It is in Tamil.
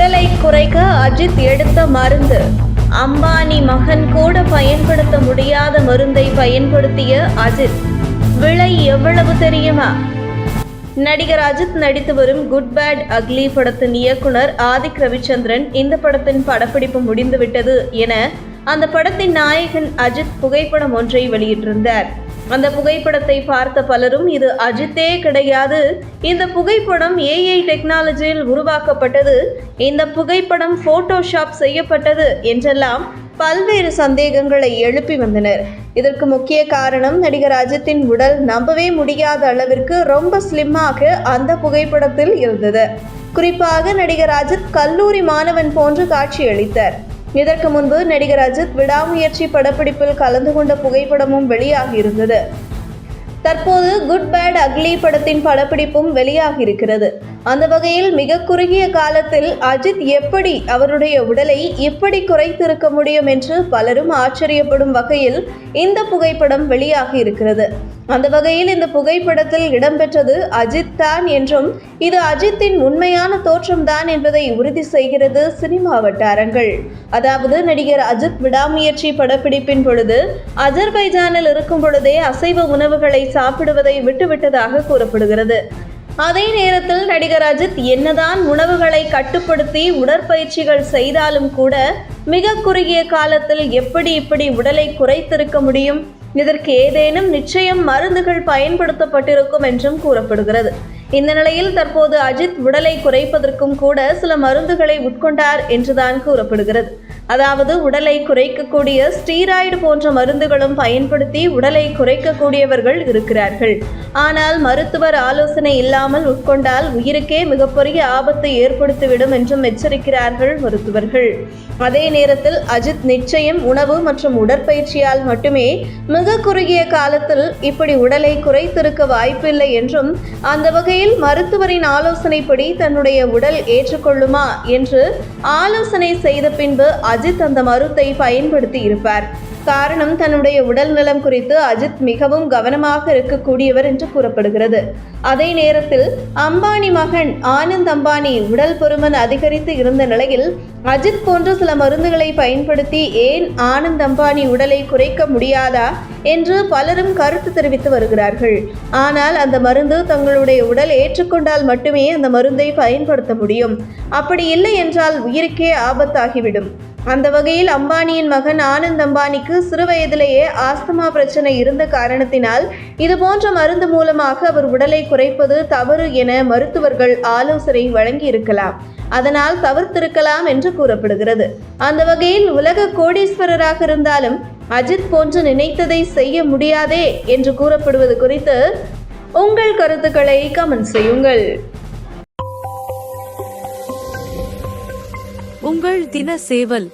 உடலை குறைக்க அஜித் எடுத்த மருந்து. அம்பானி மகன் கூட பயன்படுத்த முடியாத மருந்தை பயன்படுத்திய அஜித். விலை எவ்வளவு தெரியுமா? நடிகர் அஜித் நடித்து வரும் குட் பேட் அக்லி படத்தின் இயக்குனர் ஆதிக் ரவிச்சந்திரன் இந்த படத்தின் படப்பிடிப்பு முடிந்துவிட்டது என அந்த படத்தின் நாயகன் அஜித் புகைப்படம் ஒன்றை வெளியிட்டிருந்தார். அந்த புகைப்படத்தை பார்த்த பலரும் இது அஜித்தே கிடையாது, இந்த புகைப்படம் ஏஐ டெக்னாலஜியில் உருவாக்கப்பட்டது, இந்த புகைப்படம் போட்டோஷாப் செய்யப்பட்டது என்றெல்லாம் பல்வேறு சந்தேகங்களை எழுப்பி வந்தனர். இதற்கு முக்கிய காரணம் நடிகர் அஜித்தின் உடல் நம்பவே முடியாத அளவிற்கு ரொம்ப ஸ்லிம்மாக அந்த புகைப்படத்தில் இருந்தது. குறிப்பாக நடிகர் அஜித் கல்லூரி மாணவன் போன்று காட்சியளித்தார். இதற்கு முன்பு நடிகர் அஜித் விடாமுயற்சி படப்பிடிப்பில் கலந்து கொண்ட புகைப்படமும் வெளியாகியிருந்தது. தற்போது குட் பேட் அக்லி படத்தின் படப்பிடிப்பும் வெளியாகியிருக்கிறது. அந்த வகையில் மிக குறுகிய காலத்தில் அஜித் எப்படி அவருடைய உடலை இப்படி குறைத்திருக்க முடியும் என்று பலரும் ஆச்சரியப்படும் வகையில் இந்த புகைப்படம் வெளியாகி இருக்கிறது. அந்த வகையில் இந்த புகைப்படத்தில் இடம்பெற்றது அஜித் தான் என்றும் இது அஜித்தின் உண்மையான தோற்றம்தான் என்பதை உறுதி செய்கிறது சினிமா வட்டாரங்கள். அதாவது நடிகர் அஜித் விடாமுயற்சி படப்பிடிப்பின் பொழுது அஜர்பைஜானில் இருக்கும் பொழுதே அசைவ உணவுகளை சாப்பிடுவதை விட்டுவிட்டதாக கூறப்படுகிறது. அதே நேரத்தில் நடிகர் அஜித் என்னதான் உணவுகளை கட்டுப்படுத்தி உடற்பயிற்சிகள் செய்தாலும் கூட மிக குறுகிய காலத்தில் எப்படி இப்படி உடலை குறைத்திருக்க முடியும்? இதற்கு ஏதேனும் நிச்சயம் மருந்துகள் பயன்படுத்தப்பட்டிருக்கும் என்றும் கூறப்படுகிறது. இந்த நிலையில் தற்போது அஜித் உடலை குறைப்பதற்கும் கூட சில மருந்துகளை உட்கொண்டார் என்றுதான் கூறப்படுகிறது. அதாவது உடலை குறைக்கக்கூடிய ஸ்டீராய்டு போன்ற மருந்துகளும் பயன்படுத்தி உடலை குறைக்கக்கூடியவர்கள் இருக்கிறார்கள். ஆனால் மருத்துவர் ஆலோசனை இல்லாமல் உட்கொண்டால் உயிருக்கே மிகப்பெரிய ஆபத்தை ஏற்படுத்திவிடும் என்றும் எச்சரிக்கிறார்கள் மருத்துவர்கள். அதே நேரத்தில் அஜித் நிச்சயம் உணவு மற்றும் உடற்பயிற்சியால் மட்டுமே மிக குறுகிய காலத்தில் இப்படி உடலை குறைத்திருக்க வாய்ப்பில்லை என்றும் அந்த வகையில் மருத்துவரின் ஆலோசனைப்படி தன்னுடைய உடல் ஏற்றுக்கொள்ளுமா என்று ஆலோசனை செய்த பின்பு அஜித் அந்த மருந்தை பயன்படுத்தி இருப்பார். காரணம் தன்னுடைய உடல் நலம் குறித்து அஜித் மிகவும் கவனமாக இருக்கக்கூடியவர் என்று கூறப்படுகிறது. அதே நேரத்தில் அம்பானி மகன் ஆனந்த் அம்பானி உடல் பருமன் அதிகரித்து இருந்த நிலையில் அஜித் போன்ற சில மருந்துகளை பயன்படுத்தி ஏன் ஆனந்த் அம்பானி உடலை குறைக்க முடியாதா என்று பலரும் கருத்து தெரிவித்து வருகிறார்கள். ஆனால் அந்த மருந்து தங்களுடைய உடல் ஏற்றுக்கொண்டால் மட்டுமே அந்த மருந்தை பயன்படுத்த முடியும். அப்படி இல்லை என்றால் உயிருக்கே ஆபத்தாகிவிடும். அந்த வகையில் அம்பானியின் மகன் ஆனந்த் அம்பானிக்கு சிறு வயதிலேயே ஆஸ்துமா பிரச்சனை இருந்த காரணத்தினால் இதுபோன்ற மருந்து மூலமாக அவர் உடலை குறைப்பது தவறு என மருத்துவர்கள் ஆலோசனை வழங்கி இருக்கலாம். அதனால் தவிர்த்திருக்கலாம் என்று கூறப்படுகிறது. அந்த வகையில் உலக கோடீஸ்வரராக இருந்தாலும் அஜித் போன்று நினைத்ததை செய்ய முடியாதே என்று கூறப்படுவது குறித்து உங்கள் கருத்துக்களை கமெண்ட் செய்யுங்கள். உங்கள் தின சேவல்